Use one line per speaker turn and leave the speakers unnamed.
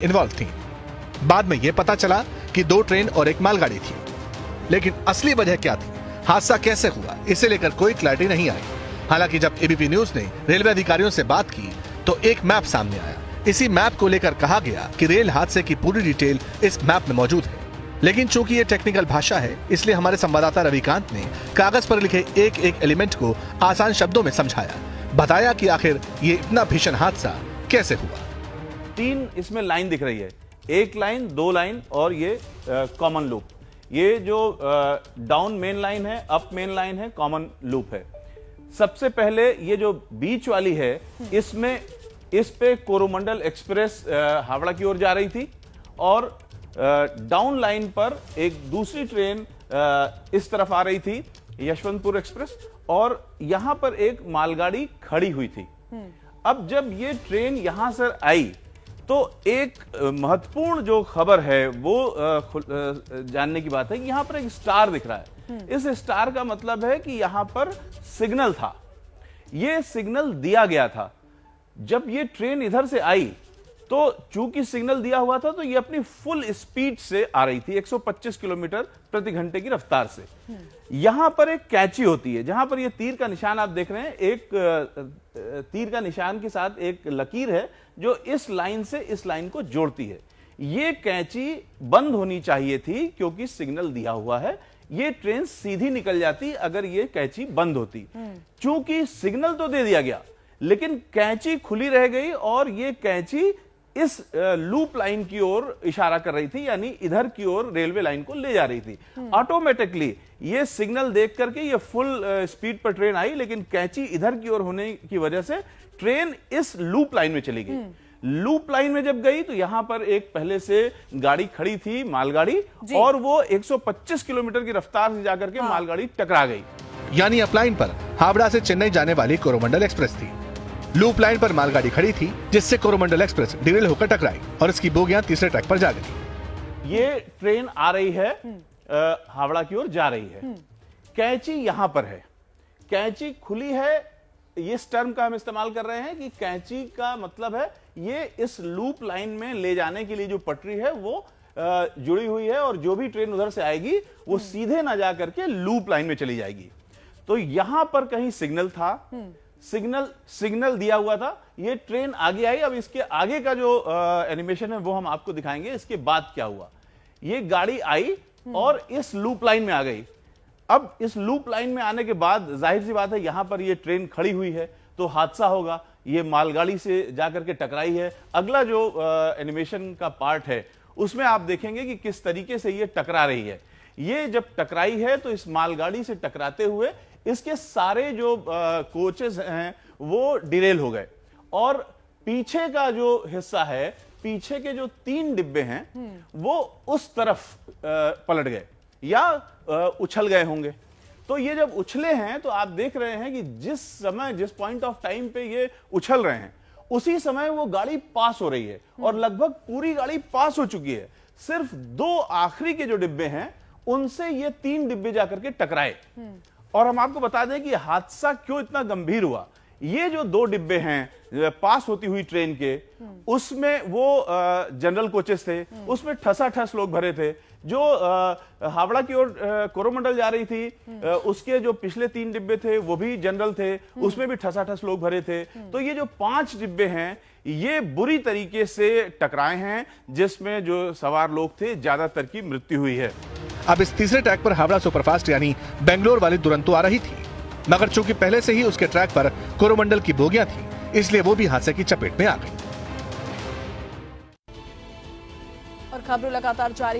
Involve थी। बाद में यह पता चला कि 2 ट्रेन और एक मालगाड़ी थी, लेकिन असली वजह क्या थी, हादसा कैसे हुआ, इसे लेकर कोई क्लैरिटी नहीं आई। हालांकि जब एबीपी न्यूज ने रेलवे अधिकारियों से बात की तो एक मैप सामने आया। इसी मैप को लेकर कहा गया कि रेल हादसे की पूरी डिटेल इस मैप में मौजूद है, लेकिन चूंकि ये टेक्निकल भाषा है, इसलिए हमारे संवाददाता रविकांत ने कागज पर लिखे एक एक एलिमेंट को आसान शब्दों में समझाया, बताया कि आखिर ये इतना भीषण हादसा कैसे हुआ।
3 इसमें लाइन दिख रही है, 1 लाइन, 2 लाइन और ये कॉमन लूप। ये जो डाउन मेन लाइन है, अप मेन लाइन है, कॉमन लूप है। सबसे पहले ये जो बीच वाली है, इसमें इस पे कोरोमंडल एक्सप्रेस हावड़ा की ओर जा रही थी और डाउन लाइन पर एक दूसरी ट्रेन इस तरफ आ रही थी, यशवंतपुर एक्सप्रेस, और यहां पर एक मालगाड़ी खड़ी हुई थी। अब जब ये ट्रेन यहां से आई तो एक महत्वपूर्ण जो खबर है वो जानने की बात है कि यहां पर एक स्टार दिख रहा है। इस स्टार का मतलब है कि यहां पर सिग्नल था, ये सिग्नल दिया गया था। जब ये ट्रेन इधर से आई तो चूंकि सिग्नल दिया हुआ था तो ये अपनी फुल स्पीड से आ रही थी, 125 किलोमीटर प्रति घंटे की रफ्तार से। यहां पर एक कैची होती है, जहां पर ये तीर का निशान आप देख रहे हैं, एक तीर का निशान के साथ एक लकीर है जो इस लाइन से इस लाइन को जोड़ती है। ये कैची बंद होनी चाहिए थी क्योंकि सिग्नल दिया हुआ है, ये ट्रेन सीधी निकल जाती अगर ये कैची बंद होती। चूंकि सिग्नल तो दे दिया गया लेकिन कैची खुली रह गई और ये कैची इस लूप लाइन की ओर इशारा कर रही थी, यानी इधर की ओर रेलवे लाइन को ले जा रही थी। ऑटोमेटिकली ये सिग्नल देख करके ये फुल स्पीड पर ट्रेन आई, लेकिन कैची इधर की ओर होने की वजह से ट्रेन इस लूप लाइन में चली गई। लूप लाइन में जब गई तो यहां पर एक पहले से गाड़ी खड़ी थी, मालगाड़ी, और वो 125 किलोमीटर की रफ्तार से जाकर के मालगाड़ी टकरा गई।
यानी अपलाइन पर हावड़ा से चेन्नई जाने वाली कोरोमंडल एक्सप्रेस थी। लूप लाइन पर मालगाड़ी खड़ी थी जिससे कोरोमंडल एक्सप्रेस डिरेल होकर टकराई और इसकी बोगियां तीसरे ट्रैक पर जा गई।
ये ट्रेन आ रही है, हावड़ा की ओर जा रही है। कैची यहां पर है, कैची खुली है। इस टर्म का हम इस्तेमाल कर रहे हैं कि कैची का मतलब है ये इस लूप लाइन में ले जाने के लिए जो पटरी है वो जुड़ी हुई है और जो भी ट्रेन उधर से आएगी वो सीधे ना जा करके लूप लाइन में चली जाएगी। तो यहां पर कहीं सिग्नल था, सिग्नल दिया हुआ था, ये ट्रेन आगे आई। अब इसके आगे का जो एनिमेशन है वो हम आपको दिखाएंगे। इसके बाद क्या हुआ, ये गाड़ी आई और इस लूप लाइन में आ गई। अब इस लूप लाइन में आने के बाद जाहिर सी बात है यहां पर ये ट्रेन खड़ी हुई है तो हादसा होगा। ये मालगाड़ी से जाकर के टकराई है। अगला जो एनिमेशन का पार्ट है उसमें आप देखेंगे कि किस तरीके से ये टकरा रही है। ये जब टकराई है तो इस मालगाड़ी से टकराते हुए इसके सारे जो कोचेस हैं वो डिरेल हो गए और पीछे का जो हिस्सा है, पीछे के जो 3 डिब्बे हैं वो उस तरफ पलट गए या उछल गए होंगे। तो ये जब उछले हैं तो आप देख रहे हैं कि जिस समय, जिस पॉइंट ऑफ टाइम पे ये उछल रहे हैं उसी समय वो गाड़ी पास हो रही है और लगभग पूरी गाड़ी पास हो चुकी है। सिर्फ 2 आखिरी के जो डिब्बे हैं उनसे ये 3 डिब्बे जाकर के टकराए। और हम आपको बता दें कि हादसा क्यों इतना गंभीर हुआ। ये जो 2 डिब्बे हैं पास होती हुई ट्रेन के, उसमें वो जनरल कोचेस थे, उसमें ठसाठस लोग भरे थे। जो हावड़ा की ओर कोरोमंडल जा रही थी उसके जो पिछले 3 डिब्बे थे वो भी जनरल थे, उसमें भी ठसाठस लोग भरे थे। तो ये जो 5 डिब्बे हैं ये बुरी तरीके से टकराए हैं, जिसमें जो सवार लोग थे ज्यादातर की मृत्यु हुई है।
अब इस तीसरे ट्रैक पर हावड़ा सुपरफास्ट यानी बेंगलोर वाली दुरंतो आ रही थी, मगर चूंकि पहले से ही उसके ट्रैक पर कोरोमंडल की बोगियां थी, इसलिए वो भी हादसे की चपेट में आ गई।
और खबर लगातार जारी है।